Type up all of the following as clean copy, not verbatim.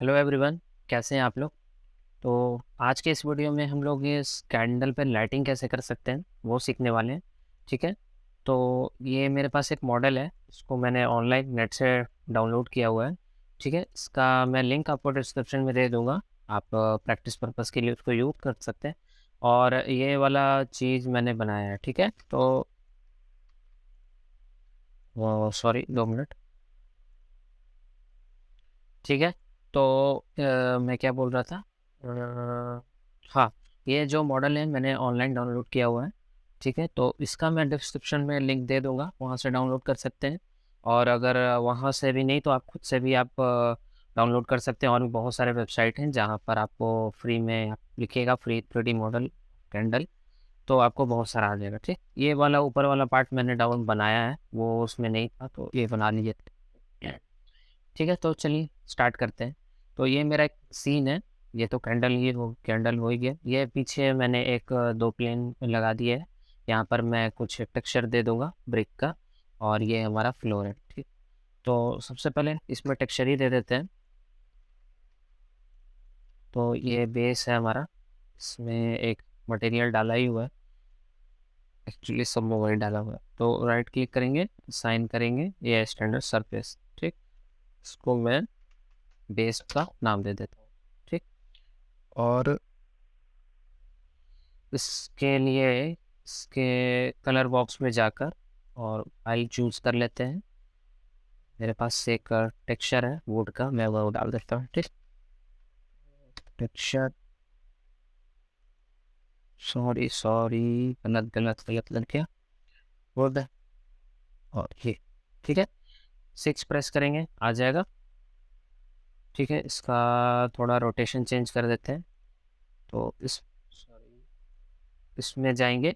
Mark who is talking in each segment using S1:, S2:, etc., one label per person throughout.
S1: Hello everyone. कैसे हैं आप लोग? तो आज के इस वीडियो में हम लोग ये इस कैंडल पे लाइटिंग कैसे कर सकते हैं वो सीखने वाले हैं। ठीक है। तो ये मेरे पास एक मॉडल है, इसको मैंने ऑनलाइन नेट से डाउनलोड किया हुआ है। ठीक है, इसका मैं लिंक आपको डिस्क्रिप्शन में दे दूँगा। आप प्रैक्टिस पर्पज़ के लिए उसको यूज़ कर सकते हैं। और ये वाला चीज़ मैंने बनाया है। ठीक है, तो सॉरी 2 मिनट। ठीक है। तो मैं क्या बोल रहा था? हाँ, ये जो मॉडल है मैंने ऑनलाइन डाउनलोड किया हुआ है। ठीक है, तो इसका मैं डिस्क्रिप्शन में लिंक दे दूंगा, वहाँ से डाउनलोड कर सकते हैं। और अगर वहाँ से भी नहीं तो आप खुद से भी आप डाउनलोड कर सकते हैं। और भी बहुत सारे वेबसाइट हैं जहाँ पर आपको फ्री में आप लिखिएगा फ्री 3D मॉडल कैंडल, तो आपको बहुत सारा आ जाएगा। ठीक, ये वाला ऊपर वाला पार्ट मैंने डाउन बनाया है, वो उसमें नहीं था तो ये बना लीजिए। ठीक है, तो चलिए स्टार्ट करते हैं। तो ये मेरा एक सीन है। ये तो कैंडल हो ही गया। ये पीछे मैंने एक दो प्लेन लगा दिए है। यहाँ पर मैं कुछ टेक्सचर दे दूंगा ब्रिक का। और ये हमारा फ्लोर है। ठीक, तो सबसे पहले इसमें टेक्सचर ही दे देते हैं। तो ये बेस है हमारा, इसमें एक मटेरियल डाला ही हुआ है। एक्चुअली सब में वही डाला हुआ है। तो राइट क्लिक करेंगे, साइन करेंगे, ये स्टैंडर्ड सरफेस। ठीक, इसको मैं बेस का नाम दे देता हूँ। ठीक, और इसके लिए इसके कलर बॉक्स में जाकर और आई चूज़ कर लेते हैं। मेरे पास एक टेक्सचर है वुड का, मैं वो डाल देता हूँ। ठीक, टेक्सचर, सॉरी सॉरी, गलत गलत गलत लग गया, वुड। और ये ठीक है, 6 प्रेस करेंगे आ जाएगा। ठीक है, इसका थोड़ा रोटेशन चेंज कर देते हैं। तो सॉरी, इसमें जाएंगे,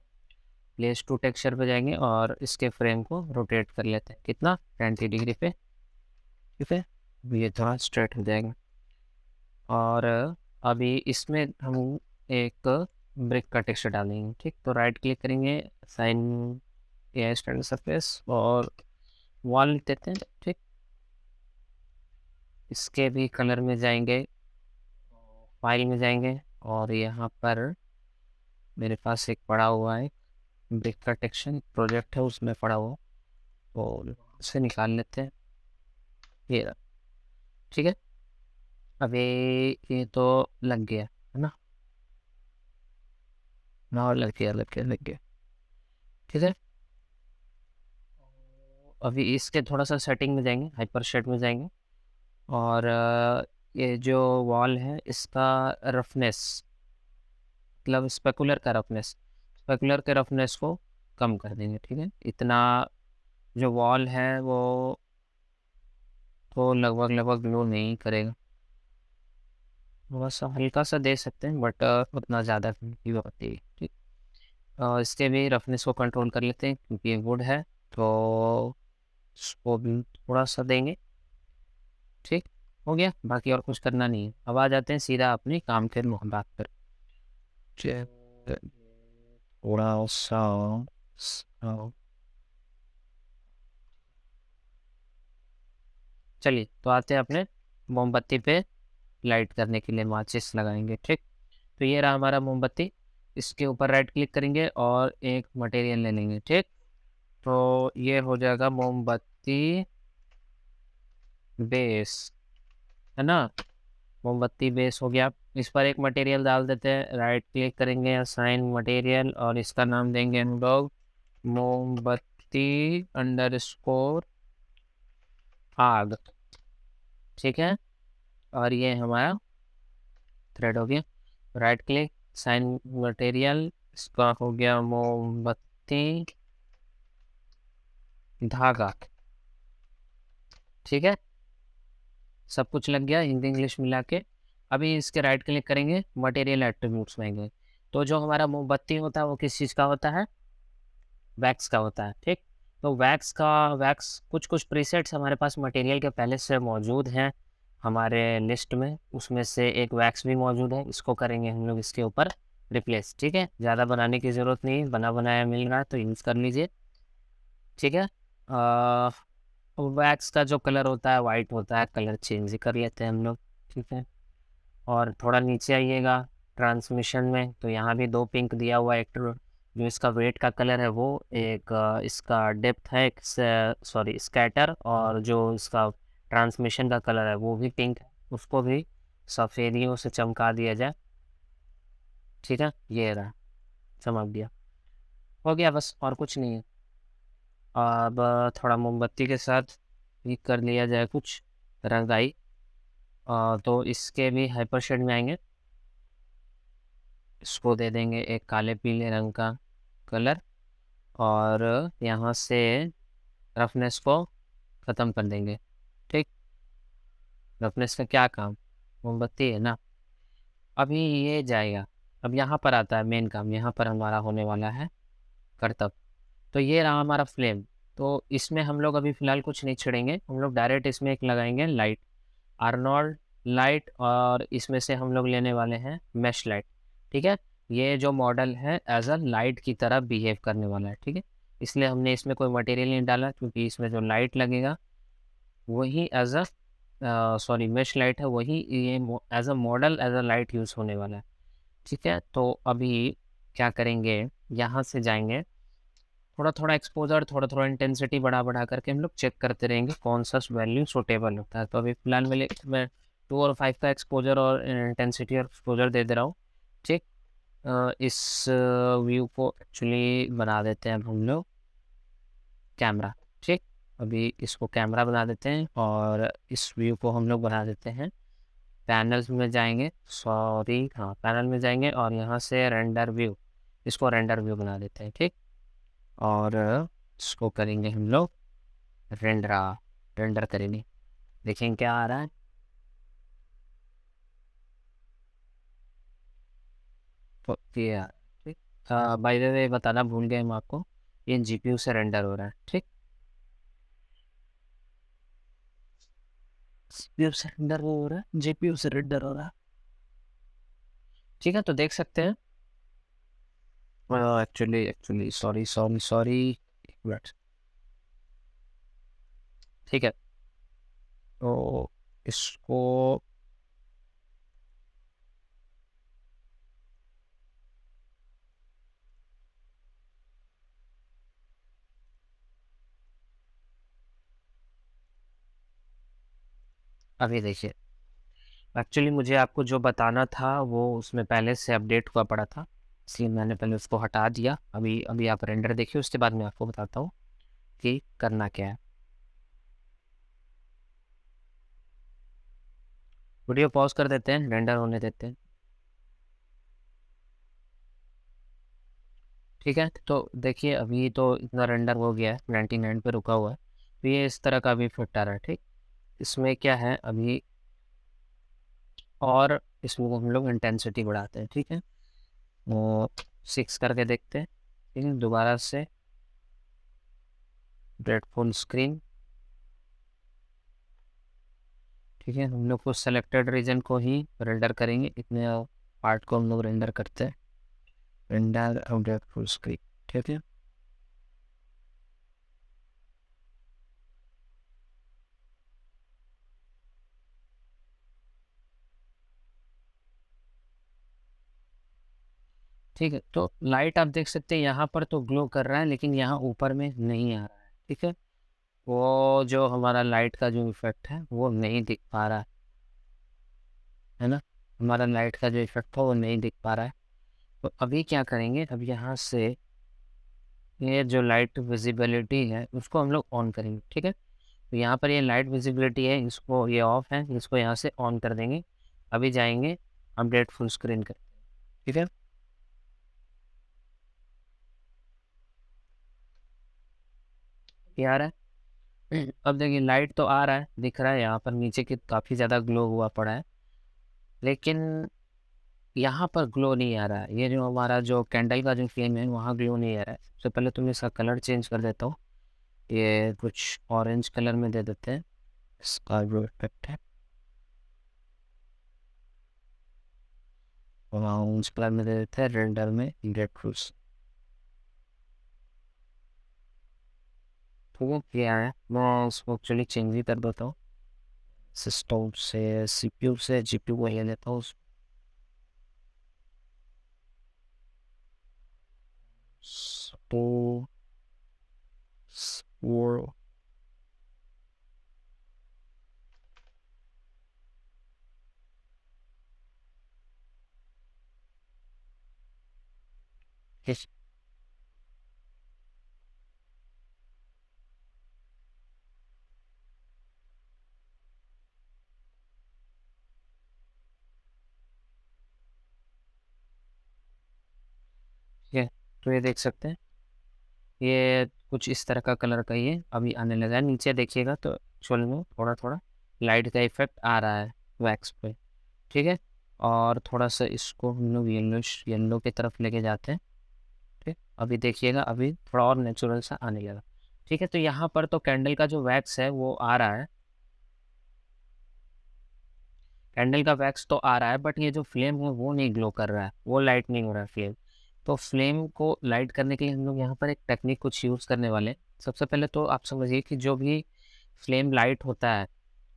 S1: प्लेस टू टेक्सचर पे जाएंगे और इसके फ्रेम को रोटेट कर लेते हैं। कितना? 90 डिग्री पे। ठीक है, ये थोड़ा स्ट्रेट हो जाएगा। और अभी इसमें हम एक ब्रिक का टेक्सचर डालेंगे। ठीक, तो राइट क्लिक करेंगे, साइन या स्टैंडर्ड सरफेस और वॉल लिख देते हैं। ठीक, इसके भी कलर में जाएंगे, फाइल में जाएंगे और यहाँ पर मेरे पास एक पड़ा हुआ है ब्रिक का टेक्सचर प्रोजेक्ट है, उसमें पड़ा हुआ, तो उसे निकाल लेते हैं। ये रहा। ठीक है, अभी ये तो लग गया है ना? ना, और लग गया लग गया लग गया। ठीक है, अभी इसके थोड़ा सा सेटिंग में जाएंगे, हाइपर शेड में जाएंगे और ये जो वॉल है इसका रफनेस, मतलब स्पेकुलर के रफनेस को कम कर देंगे। ठीक है, इतना जो वॉल है वो तो लगभग लगभग ग्लो नहीं करेगा, थोड़ा सा हल्का सा दे सकते हैं बट उतना ज़्यादा नहीं होती है। ठीक, इसके भी रफनेस को कंट्रोल कर लेते हैं क्योंकि ये वुड है, तो इसको भी थोड़ा सा देंगे। ठीक, हो गया, बाकी और कुछ करना नहीं है। अब आ जाते हैं सीधा अपने काम के बात पर। थोड़ा सा चलिए, तो आते हैं अपने मोमबत्ती पे लाइट करने के लिए माचिस लगाएंगे। ठीक, तो ये रहा हमारा मोमबत्ती। इसके ऊपर राइट क्लिक करेंगे और एक मटेरियल ले लेंगे। ठीक, तो ये हो जाएगा मोमबत्ती बेस, है ना? मोमबत्ती बेस हो गया। इस पर एक मटेरियल डाल देते हैं, राइट क्लिक करेंगे, असाइन मटेरियल और इसका नाम देंगे हम लोग मोमबत्ती अंडरस्कोर आग। ठीक है, और ये हमारा थ्रेड हो गया। राइट क्लिक, साइन मटेरियल, इसका हो गया मोमबत्ती धागा। ठीक है, सब कुछ लग गया हिंदी इंग्लिश मिला के। अभी इसके राइट क्लिक करेंगे, मटेरियल एट्रीब्यूट्स में आएंगे। तो जो हमारा मोमबत्ती होता है वो किस चीज़ का होता है? वैक्स का होता है। ठीक, तो वैक्स कुछ कुछ प्रीसेट्स हमारे पास मटेरियल के पहले से मौजूद हैं हमारे लिस्ट में, उसमें से एक वैक्स भी मौजूद है। इसको करेंगे हम लोग इसके ऊपर रिप्लेस। ठीक है, ज़्यादा बनाने की ज़रूरत नहीं, बना बनाया मिल रहा है तो यूज़ कर लीजिए। ठीक है, वैक्स का जो कलर होता है वाइट होता है, कलर चेंज कर लेते हैं हम लोग। ठीक है। और थोड़ा नीचे आइएगा ट्रांसमिशन में, तो यहाँ भी दो पिंक दिया हुआ है। एक जो इसका वेट का कलर है वो, एक इसका डेप्थ है, एक सॉरी स्कैटर, और जो इसका ट्रांसमिशन का कलर है वो भी पिंक है, उसको भी सफ़ेदियों से चमका दिया जाए। ठीक है, ये रहा, चमक दिया, हो गया, बस और कुछ नहीं है। अब थोड़ा मोमबत्ती के साथ भी कर लिया जाए कुछ रंगाई। तो इसके भी हाइपर शेड में आएंगे, इसको दे देंगे एक काले पीले रंग का कलर, और यहाँ से रफनेस को ख़त्म कर देंगे। ठीक, रफनेस का क्या काम, मोमबत्ती है ना। अभी ये जाएगा, अब यहाँ पर आता है मेन काम, यहाँ पर हमारा होने वाला है करतब। तो ये रहा हमारा फ्लेम। तो इसमें हम लोग अभी फ़िलहाल कुछ नहीं छेड़ेंगे, हम लोग डायरेक्ट इसमें एक लगाएंगे लाइट, आर्नोल्ड लाइट, और इसमें से हम लोग लेने वाले हैं मैश लाइट। ठीक है, ये जो मॉडल है एज अ लाइट की तरह बिहेव करने वाला है। ठीक है, इसलिए हमने इसमें कोई मटेरियल नहीं डाला, क्योंकि इसमें जो लाइट लगेगा वही as a sorry mesh light है, वही ये as a model as a light use होने वाला है। ठीक है, तो अभी क्या करेंगे, यहाँ से जाएंगे, थोड़ा थोड़ा एक्सपोजर, थोड़ा थोड़ा इंटेंसिटी बढ़ा बढ़ा करके हम लोग चेक करते रहेंगे कौन सा वैल्यू सूटेबल होता है। तो अभी फिलहाल मैं 2 और 5 का एक्सपोजर और इंटेंसिटी और एक्सपोजर दे दे रहा हूँ। ठीक, इस व्यू को एक्चुअली बना देते हैं अब हम लोग कैमरा। ठीक, अभी इसको कैमरा बना देते हैं, और इस व्यू को हम लोग बना देते हैं पैनल्स में जाएंगे, सॉरी हाँ पैनल में जाएंगे, और यहाँ से रेंडर व्यू, इसको रेंडर व्यू बना देते हैं। ठीक, और इसको करेंगे हम लोग रेंडरा, रेंडर करेंगे, देखेंगे क्या आ रहा है। तो ये आ, ठीक, बाय द वे बताना भूल गए हम आपको, ये जीपीयू से रेंडर हो रहा है। ठीक, सीपीयू से रेंडर हो रहा है, जीपीयू से रेंडर हो रहा है। ठीक है, तो देख सकते हैं, actually actually sorry sorry sorry, एक मिनट। ठीक है, तो इसको अभी देखिए, एक्चुअली मुझे आपको जो बताना था वो उसमें पहले से अपडेट हुआ पड़ा था, इसलिए मैंने पहले उसको हटा दिया। अभी अभी आप रेंडर देखिए, उसके बाद मैं आपको बताता हूँ कि करना क्या है। वीडियो पॉज कर देते हैं, रेंडर होने देते हैं। ठीक है, तो देखिए अभी तो इतना रेंडर हो गया है, 99 पे रुका हुआ है, तो ये इस तरह का अभी फिट आ रहा है। ठीक, इसमें क्या है अभी, और इसमें हम लोग इंटेंसिटी बढ़ाते हैं। ठीक है, वो 6 करके देखते हैं। ठीक है, दोबारा से रेड फुल स्क्रीन। ठीक है, हम लोग को सेलेक्टेड रीजन को ही रेंडर करेंगे, इतने पार्ट को हम लोग रेंडर करते हैं, रेंडर अपडेट फुल स्क्रीन। ठीक है, ठीक है, तो लाइट आप देख सकते हैं यहाँ पर तो ग्लो कर रहा है, लेकिन यहाँ ऊपर में नहीं आ रहा है। ठीक है, वो जो हमारा लाइट का जो इफेक्ट है वो नहीं दिख पा रहा है ना, हमारा लाइट का जो इफेक्ट था वो नहीं दिख पा रहा है। तो अभी क्या करेंगे, अब यहाँ से ये जो लाइट विजिबिलिटी है उसको हम लोग ऑन करेंगे। ठीक है, तो यहाँ पर ये लाइट विजिबिलिटी है, इसको ये ऑफ है, इसको यहाँ से ऑन कर देंगे। अभी जाएंगे अपडेट फुल स्क्रीन करते हैं। ठीक है, ये आ रहा है। अब देखिए लाइट तो आ रहा है, दिख रहा है यहाँ पर नीचे की काफ़ी ज़्यादा ग्लो हुआ पड़ा है, लेकिन यहाँ पर ग्लो नहीं आ रहा है। ये जो हमारा जो कैंडल का जो फ्लेम है वहाँ ग्लो नहीं आ रहा है। सबसे पहले तो मैं इसका कलर चेंज कर देता हूँ, ये कुछ ऑरेंज कलर में दे देते हैं, इसका जो इफेक्ट है ऑरेंज कलर में दे देते हैं, रेंडर में रेड फ्रूट्स। तो वो क्या है, मैं इसको एक्चुअली चेंज भी कर देता हूँ, सिस्टम से सीपीयू से जीपीयू को ले लेता हूँ। सपोज वो ठीक है, तो ये देख सकते हैं, ये कुछ इस तरह का कलर का ये अभी आने लगा है। नीचे देखिएगा तो एक्चुअल में थोड़ा थोड़ा लाइट का इफेक्ट आ रहा है वैक्स पे। ठीक है, और थोड़ा सा इसको हम लोग येलोइश येलो की तरफ लेके जाते हैं। ठीक, अभी देखिएगा अभी थोड़ा और नेचुरल सा आने लगा। ठीक है, तो यहाँ पर तो कैंडल का जो वैक्स है वो आ रहा है, कैंडल का वैक्स तो आ रहा है, बट ये जो फ्लेम है वो नहीं ग्लो कर रहा है, वो लाइट नहीं हो रहा है फ्लेम। तो फ्लेम को लाइट करने के लिए हम लोग यहाँ पर एक टेक्निक कुछ यूज़ करने वाले हैं। सबसे पहले तो आप समझिए कि जो भी फ्लेम लाइट होता है,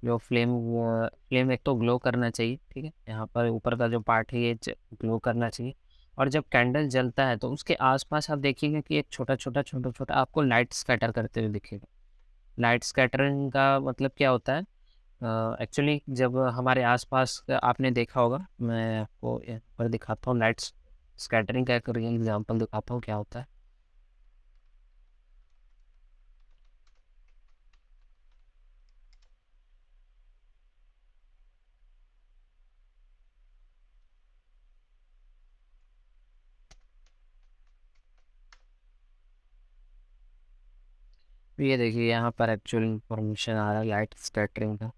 S1: जो फ्लेम एक तो ग्लो करना चाहिए। ठीक है, यहाँ पर ऊपर का जो पार्ट है ये ग्लो करना चाहिए। और जब कैंडल जलता है तो उसके आसपास आप देखिएगा कि एक छोटा छोटा आपको लाइट स्कैटर करते हुए दिखेगा। लाइट स्कैटरिंग का मतलब क्या होता है? एक्चुअली जब हमारे आसपास आपने देखा होगा, मैं आपको यहाँ पर दिखाता हूँ लाइट्स स्कैटरिंग का एक रियल एग्जांपल दिखाता हूँ क्या होता है। तो ये देखिए यहाँ पर एक्चुअल इंफॉर्मेशन आ रहा है लाइट स्कैटरिंग का।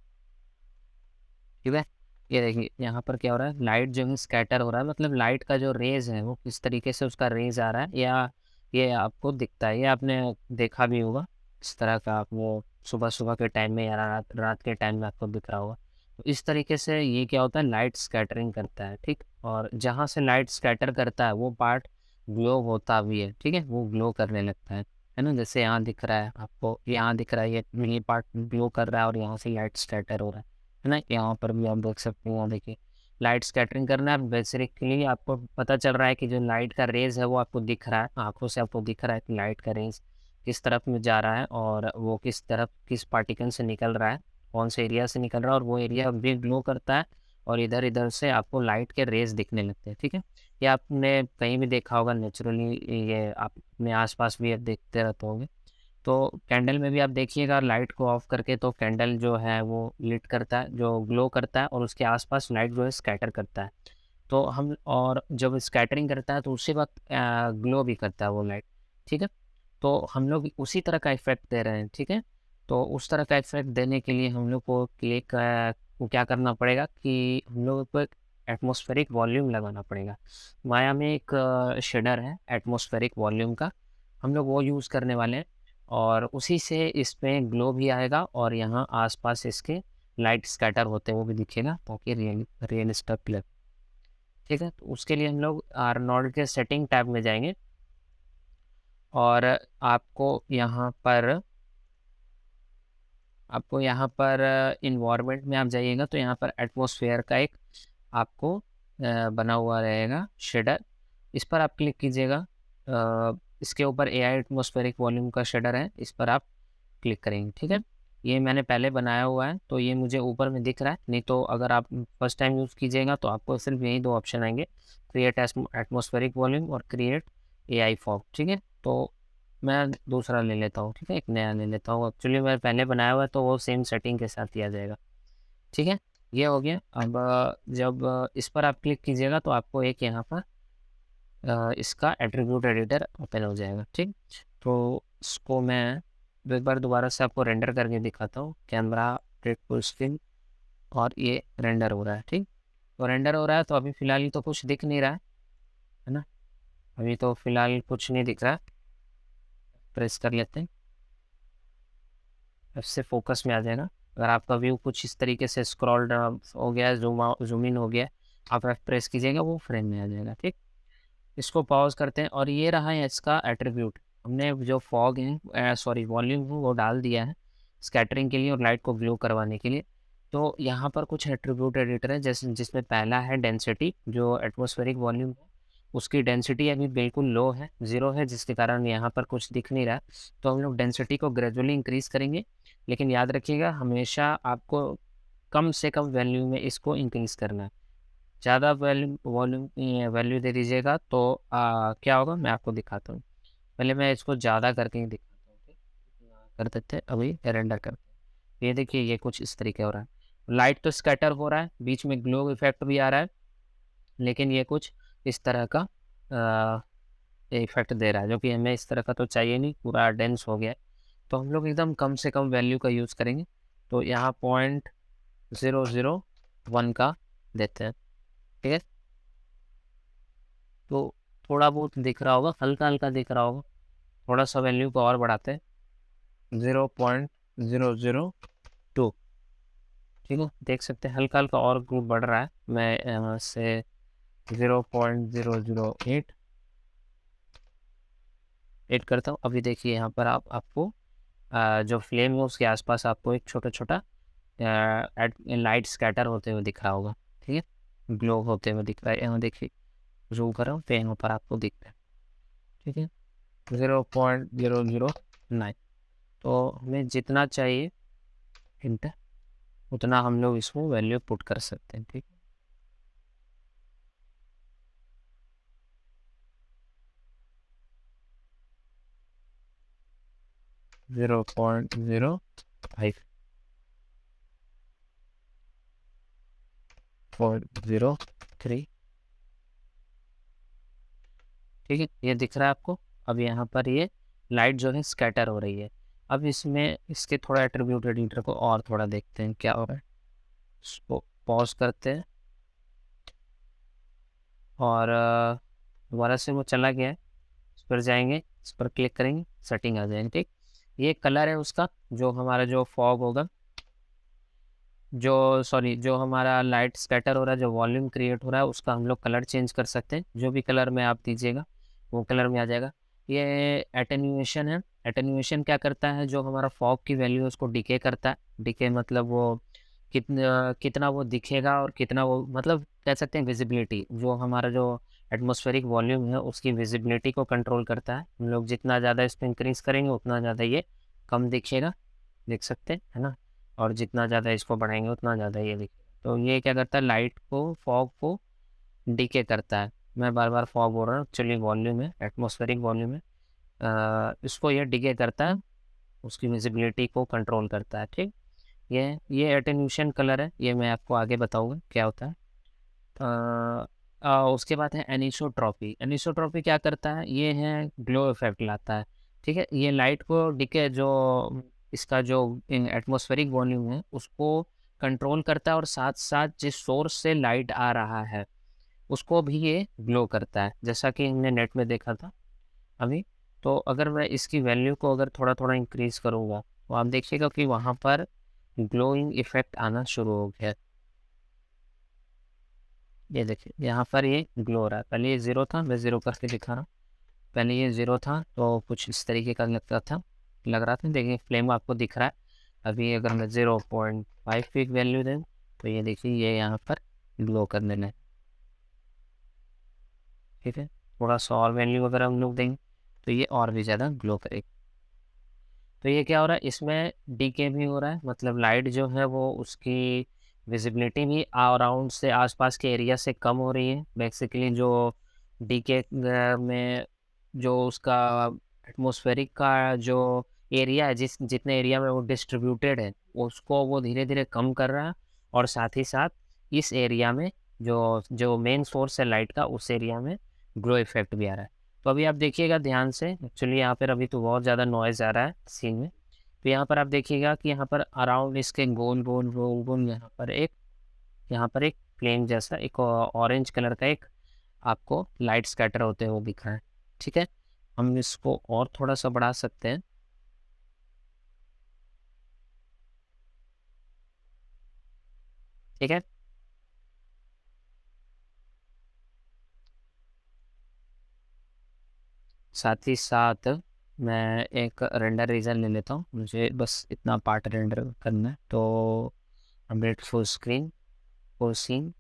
S1: ठीक है, ये देखिए यहाँ पर क्या हो रहा है, लाइट जो है स्कैटर हो रहा है, मतलब लाइट का जो रेज है वो किस तरीके से उसका रेज आ रहा है, या ये आपको दिखता है, ये आपने देखा भी होगा इस तरह का, आप वो सुबह सुबह के टाइम में या रात रात के टाइम में आपको दिख रहा होगा। तो इस तरीके से ये क्या होता है, लाइट स्कैटरिंग करता है। ठीक, और जहाँ से लाइट स्कैटर करता है वो पार्ट ग्लो होता भी है। ठीक है, वो ग्लो करने लगता है ना, जैसे यहाँ दिख रहा है आपको, यहाँ दिख रहा है ये पार्ट ग्लो कर रहा है और यहाँ से लाइट स्कैटर हो रहा है ना। यहाँ पर भी आप देख सकते हैं, यहाँ देखिए लाइट स्कैटरिंग करना है। बेसिकली आपको पता चल रहा है कि जो लाइट का रेज है वो आपको दिख रहा है, आंखों से आपको दिख रहा है कि लाइट का रेज किस तरफ में जा रहा है और वो किस तरफ किस पार्टिकल से निकल रहा है, कौन से एरिया से निकल रहा है, और वो एरिया भी ग्लो करता है और इधर इधर से आपको लाइट के रेज दिखने लगते हैं। ठीक है, ये आपने कहीं भी देखा होगा नेचुरली, ये आप अपने आसपास भी देखते रहते होंगे। तो कैंडल में भी आप देखिएगा, लाइट को ऑफ करके तो कैंडल जो है वो लिट करता है, जो ग्लो करता है, और उसके आसपास लाइट जो है स्कैटर करता है। तो हम, और जब स्कैटरिंग करता है तो उसी वक्त ग्लो भी करता है वो लाइट। ठीक है, तो हम लोग उसी तरह का इफेक्ट दे रहे हैं। ठीक है, तो उस तरह का इफेक्ट देने के लिए हम लोग को को क्या करना पड़ेगा कि हम लोग को एक एटमॉस्फेरिक वॉल्यूम लगाना पड़ेगा। माया में एक शेडर है एटमॉस्फेरिक वॉल्यूम का, हम लोग वो यूज़ करने वाले हैं, और उसी से इसमें ग्लो भी आएगा और यहाँ आसपास इसके लाइट स्कैटर होते हैं वो भी दिखेगा, ताकि रियलिस्टिक लगे। ठीक है, तो उसके लिए हम लोग आर्नोल्ड के सेटिंग टैब में जाएंगे, और आपको यहाँ पर इन्वायरमेंट में आप जाइएगा तो यहाँ पर एटमॉस्फेयर का एक आपको बना हुआ रहेगा शेडर, इस पर आप क्लिक कीजिएगा। इसके ऊपर एआई एटमॉस्फेरिक वॉल्यूम का शेडर है, इस पर आप क्लिक करेंगे। ठीक है, ये मैंने पहले बनाया हुआ है तो ये मुझे ऊपर में दिख रहा है, नहीं तो अगर आप फर्स्ट टाइम यूज़ कीजिएगा तो आपको सिर्फ यही दो ऑप्शन आएंगे, क्रिएट एटमॉस्फेरिक वॉल्यूम और क्रिएट एआई फॉग। ठीक है, तो मैं दूसरा ले लेता हूँ। ठीक है, एक नया ले लेता हूँ, एक्चुअली मैं पहले बनाया हुआ है तो वो सेम सेटिंग के साथ दिया जाएगा। ठीक है, ये हो गया। अब जब इस पर आप क्लिक कीजिएगा तो आपको एक यहाँ पर इसका एट्रीब्यूट एडिटर ओपन हो जाएगा। ठीक, तो इसको मैं एक बार दोबारा से आपको रेंडर करके दिखाता हूँ। कैमरा रेड फुल स्क्रीन, और ये रेंडर हो रहा है। ठीक, तो रेंडर हो रहा है, तो अभी फ़िलहाल तो कुछ दिख नहीं रहा है ना, अभी तो फ़िलहाल कुछ नहीं दिख रहा है। प्रेस कर लेते हैं, इससे फोकस में आ जाएगा। अगर आपका व्यू कुछ इस तरीके से स्क्रॉल डाउन हो गया, जूम इन हो गया, आप प्रेस कीजिएगा वो फ्रेम में आ जाएगा। ठीक, इसको पॉज करते हैं, और ये रहा है इसका एट्रीब्यूट। हमने जो फॉग है, सॉरी वॉल्यूम है वो डाल दिया है स्कैटरिंग के लिए और लाइट को ग्लो करवाने के लिए। तो यहाँ पर कुछ एट्रीब्यूट एडिटर है, जैसे जिसमें पहला है डेंसिटी, जो एटमॉस्फेरिक वॉल्यूम है उसकी डेंसिटी अभी बिल्कुल लो है, ज़ीरो है, जिसके कारण यहाँ पर कुछ दिख नहीं रहा। तो हम लोग डेंसिटी को ग्रेजुअली इंक्रीज़ करेंगे, लेकिन याद रखिएगा हमेशा आपको कम से कम वैल्यू में इसको इंक्रीज़ करना है। ज़्यादा वैल्यू दे दीजिएगा तो क्या होगा मैं आपको दिखाता हूँ। पहले मैं इसको ज़्यादा करके ही दिखाता हूँ, ठीक? कर देते हैं, अभी रेंडर करते हैं। ये देखिए ये कुछ इस तरीके हो रहा है, लाइट तो स्कैटर हो रहा है, बीच में ग्लो इफेक्ट भी आ रहा है, लेकिन ये कुछ इस तरह का इफेक्ट दे रहा है, जो कि हमें इस तरह का तो चाहिए नहीं, पूरा डेंस हो गया है। तो हम लोग एकदम कम से कम वैल्यू का यूज़ करेंगे। तो यहाँ 0.001 का देते हैं, ठीक है। तो थोड़ा बहुत दिख रहा होगा, हल्का हल्का दिख रहा होगा, थोड़ा सा वैल्यू को और बढ़ाते हैं, 0.002, ठीक है। देख सकते हैं हल्का हल्का और ग्रुप बढ़ रहा है। मैं यहाँ से 0.008 एड करता हूँ। अभी देखिए यहाँ पर आपको जो फ्लेम है उसके आसपास आपको एक छोटा छोटा लाइट स्कैटर होते हुए दिख रहा होगा, ठीक है, ग्लो होते हुए दिख रहा है। यहाँ देखिए जूम कर रहा हूँ तो यहाँ पर आपको दिख रहा है, ठीक है, 0.009। तो हमें जितना चाहिए हिंट उतना हम लोग इसको वैल्यू पुट कर सकते हैं, ठीक है। 0.05 403, ठीक है, ये दिख रहा है आपको। अब यहाँ पर ये लाइट जो है स्कैटर हो रही है। अब इसमें इसके थोड़ा एट्रीब्यूट एडिटर को और थोड़ा देखते हैं क्या हो रहा है। इसको पॉज करते हैं और दोबारा से वो चला गया है, इस पर जाएंगे, इस पर क्लिक करेंगे, सेटिंग आ जाएगी, ठीक। ये कलर है उसका, जो हमारा जो फॉग होगा, जो हमारा लाइट स्कैटर हो रहा है, जो वॉल्यूम क्रिएट हो रहा है, उसका हम लोग कलर चेंज कर सकते हैं। जो भी कलर में आप दीजिएगा वो कलर में आ जाएगा। ये एटेन्यूएशन है। एटेन्यूएशन क्या करता है, जो हमारा फॉग की वैल्यू है उसको डिके करता है। डिके मतलब वो कितना कितना वो दिखेगा और कितना वो, मतलब कह सकते हैं विजिबिलिटी, जो हमारा जो एटमॉस्फेरिक वॉल्यूम है उसकी विजिबिलिटी को कंट्रोल करता है। हम लोग जितना ज़्यादा इसको इंक्रीज करेंगे उतना ज़्यादा ये कम दिखेगा, देख सकते हैं, है ना। और जितना ज़्यादा इसको बढ़ाएंगे उतना ज़्यादा ये दिखेगा। तो ये क्या करता है, लाइट को, फॉग को डीके करता है। मैं बार बार फॉग बोल रहा हूँ, एक्चुअली वॉल्यूम है, एटमॉस्फेरिक वॉल्यूम है। इसको ये डीके करता है, उसकी विजिबिलिटी को कंट्रोल करता है, ठीक। ये एटेन्यूएशन कलर है, ये मैं आपको आगे बताऊंगा क्या होता है। उसके बाद है एनिसोट्रॉपी। एनिसोट्रॉपी क्या करता है, ये है ग्लो इफेक्ट लाता है, ठीक है। ये लाइट को डिके, जो इसका जो एटमॉस्फेरिक वॉल्यूम है उसको कंट्रोल करता है, और साथ साथ जिस सोर्स से लाइट आ रहा है उसको भी ये ग्लो करता है, जैसा कि हमने नेट में देखा था अभी। तो अगर मैं इसकी वैल्यू को अगर थोड़ा थोड़ा इंक्रीज करूँगा तो आप देखिएगा कि वहाँ पर ग्लोइंग इफेक्ट आना शुरू हो गया। ये देखिए यहाँ पर ये ग्लो हो रहा है। पहले ये ज़ीरो था, मैं ज़ीरो करके दिखा रहा हूँ। पहले ये ज़ीरो था तो कुछ इस तरीके का लग रहा था। देखिए फ्लेम आपको दिख रहा है। अभी अगर मैं 0.5 की वैल्यू दें तो ये देखिए ये यहाँ पर ग्लो करने लगे, ठीक है। थोड़ा सा और वैल्यू अगर हम लोग देंगे तो ये और भी ज़्यादा ग्लो करेगा। तो ये क्या हो रहा है, इसमें डीके भी हो रहा है, मतलब लाइट जो है वो उसकी विजिबिलिटी भी अराउंड से, आसपास के एरिया से कम हो रही है। बेसिकली जो डीके में जो उसका एटमॉस्फेरिक का जो एरिया है, जिस जितने एरिया में वो डिस्ट्रीब्यूटेड है, उसको वो धीरे धीरे कम कर रहा है। और साथ ही साथ इस एरिया में जो जो मेन सोर्स है लाइट का, उस एरिया में ग्लो इफेक्ट भी आ रहा है। तो अभी आप देखिएगा ध्यान से, एक्चुअली यहाँ पर अभी तो बहुत ज़्यादा नॉइज़ आ रहा है सीन में। तो यहाँ पर आप देखिएगा कि यहाँ पर अराउंड इसके गोल गोल गोल गोल यहाँ पर एक फ्लेम जैसा एक ऑरेंज कलर का एक आपको लाइट स्कैटर होते हुए दिख रहा है, ठीक है। हम इसको और थोड़ा सा बढ़ा सकते हैं, ठीक है। साथ ही साथ मैं एक रेंडर रीजन ले लेता हूँ, मुझे बस इतना पार्ट रेंडर करना है। तो अपडेट फुल सीन।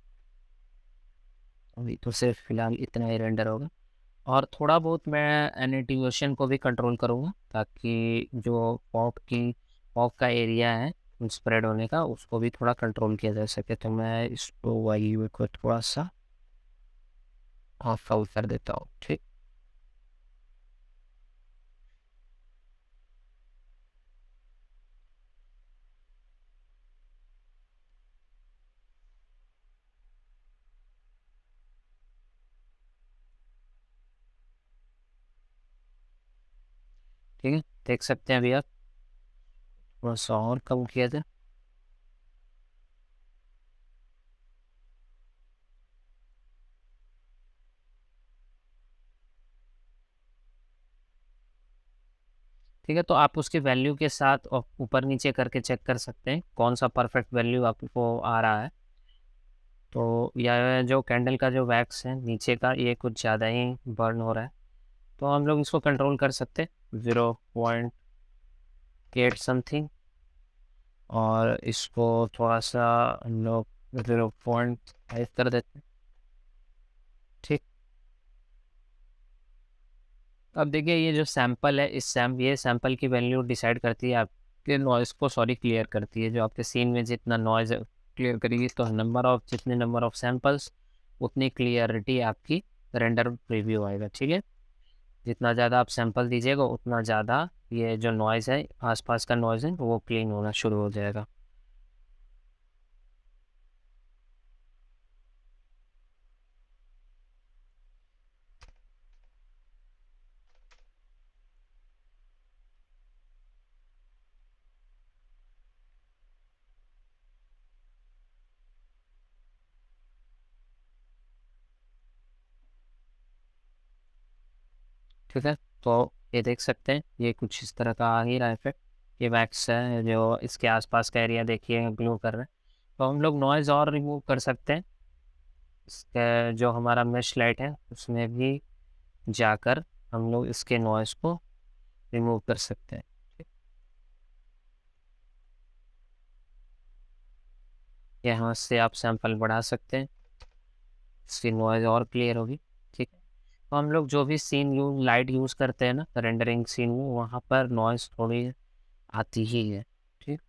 S1: अभी तो सिर्फ फिलहाल इतना ही रेंडर होगा, और थोड़ा बहुत मैं एनिमेशन को भी कंट्रोल करूँगा, ताकि जो फॉग का एरिया है स्प्रेड होने का, उसको भी थोड़ा कंट्रोल किया जा सके। तो मैं इसको वायु को थोड़ा सा ऑफ आउट कर देता हूँ। ठीक, ठीक है, देख सकते हैं अभी आप, थोड़ा सा और कम किया जाए। ठीक है, तो आप उसकी वैल्यू के साथ ऊपर नीचे करके चेक कर सकते हैं कौन सा परफेक्ट वैल्यू आपको आ रहा है। तो यह जो कैंडल का जो वैक्स है नीचे का, ये कुछ ज़्यादा ही बर्न हो रहा है, तो हम लोग इसको कंट्रोल कर सकते हैं 0.8 समथिंग, और इसको थोड़ा सा हम लोग 0.5 कर देते हैं। ठीक, अब देखिए ये जो सैंपल है, ये सैंपल की वैल्यू डिसाइड करती है आपके नॉइज़ को, सॉरी, क्लियर करती है। जो आपके सीन में जितना नॉइज़ क्लियर करेगी, तो जितने नंबर ऑफ सैंपल्स, उतनी क्लियरिटी आपकी रेंडर प्रीव्यू आएगा। ठीक है, जितना ज़्यादा आप सैंपल दीजिएगा, उतना ज़्यादा ये जो नॉइज़ है, आसपास का नॉइज़ है, वो क्लीन होना शुरू हो जाएगा। ठीक है, तो ये देख सकते हैं, ये कुछ इस तरह का आ ही रहा है इफेक्ट। ये वैक्स है जो इसके आसपास का एरिया देखिए ग्लो कर रहा है। तो हम लोग नॉइज़ और रिमूव कर सकते हैं। इसका जो हमारा मेश लाइट है, उसमें भी जाकर हम लोग इसके नॉइज़ को रिमूव कर सकते हैं। यहाँ से आप सैंपल बढ़ा सकते हैं, इसकी नॉइज़ और क्लियर होगी। ठीक है, तो हम लोग जो भी लाइट यूज़ करते हैं ना रेंडरिंग सीन में, वहाँ पर नॉइज़ थोड़ी आती ही है। ठीक,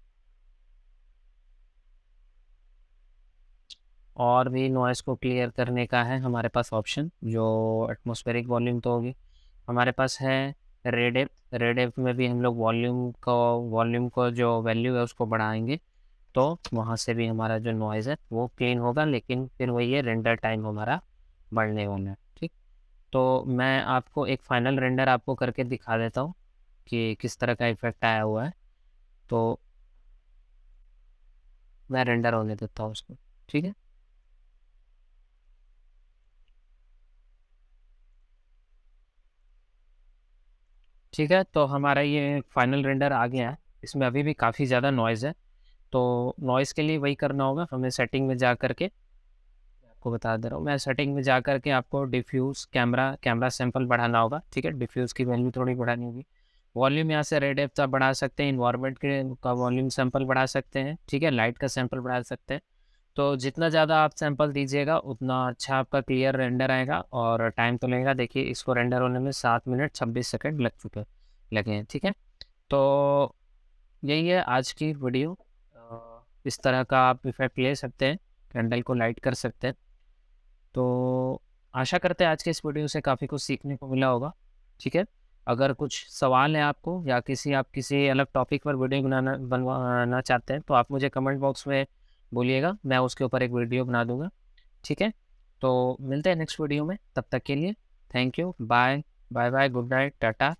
S1: और भी नॉइज़ को क्लियर करने का है हमारे पास ऑप्शन, जो एटमॉस्फेरिक वॉल्यूम तो होगी, हमारे पास है रेड एफ में भी हम लोग वॉल्यूम को जो वैल्यू है उसको बढ़ाएंगे, तो वहाँ से भी हमारा जो नॉइज़ है वो क्लीन होगा, लेकिन फिर वही है, रेंडर टाइम हमारा बढ़ने वाला है। ठीक, तो मैं आपको एक फाइनल रेंडर आपको करके दिखा देता हूँ कि किस तरह का इफेक्ट आया हुआ है। तो मैं रेंडर होने देता हूँ उसको। ठीक है, ठीक है, तो हमारा ये फाइनल रेंडर आ गया है। इसमें अभी भी काफ़ी ज़्यादा नॉइज़ है, तो नॉइज़ के लिए वही करना होगा हमें, सेटिंग में जा कर के आपको बता दे रहा हूँ, मैं सेटिंग में जा कर के आपको डिफ्यूज़ कैमरा सैंपल बढ़ाना होगा। ठीक है, डिफ्यूज़ की वैल्यू थोड़ी बढ़ानी होगी। वॉल्यूम यहाँ से रेड एफ का बढ़ा सकते हैं, इन्वायरमेंट के का वॉल्यूम सैंपल बढ़ा सकते हैं। ठीक है, लाइट का सैंपल बढ़ा सकते हैं। तो जितना ज़्यादा आप सैंपल दीजिएगा, उतना अच्छा आपका क्लियर रेंडर आएगा, और टाइम तो लगेगा। देखिए इसको रेंडर होने में 7 मिनट 26 सेकंड लगे हैं। ठीक है, तो यही है आज की वीडियो। इस तरह का आप इफेक्ट ले सकते हैं, कैंडल को लाइट कर सकते हैं। तो आशा करते हैं आज के इस वीडियो से काफ़ी कुछ सीखने को मिला होगा। ठीक है, अगर कुछ सवाल है आपको, या आप किसी अलग टॉपिक पर वीडियो बनवाना चाहते हैं, तो आप मुझे कमेंट बॉक्स में बोलिएगा, मैं उसके ऊपर एक वीडियो बना दूंगा। ठीक है, तो मिलते हैं नेक्स्ट वीडियो में, तब तक के लिए thank you, bye bye bye, good night, Tata.